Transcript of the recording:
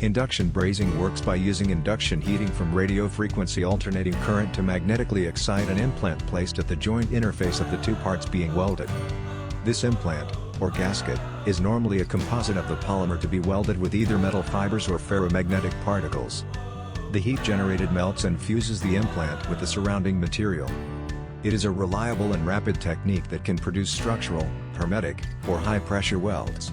Induction brazing works by using induction heating from radio frequency alternating current to magnetically excite an implant placed at the joint interface of the two parts being welded. This implant, or gasket, is normally a composite of the polymer to be welded with either metal fibers or ferromagnetic particles. The heat generated melts and fuses the implant with the surrounding material. It is a reliable and rapid technique that can produce structural, hermetic, or high-pressure welds.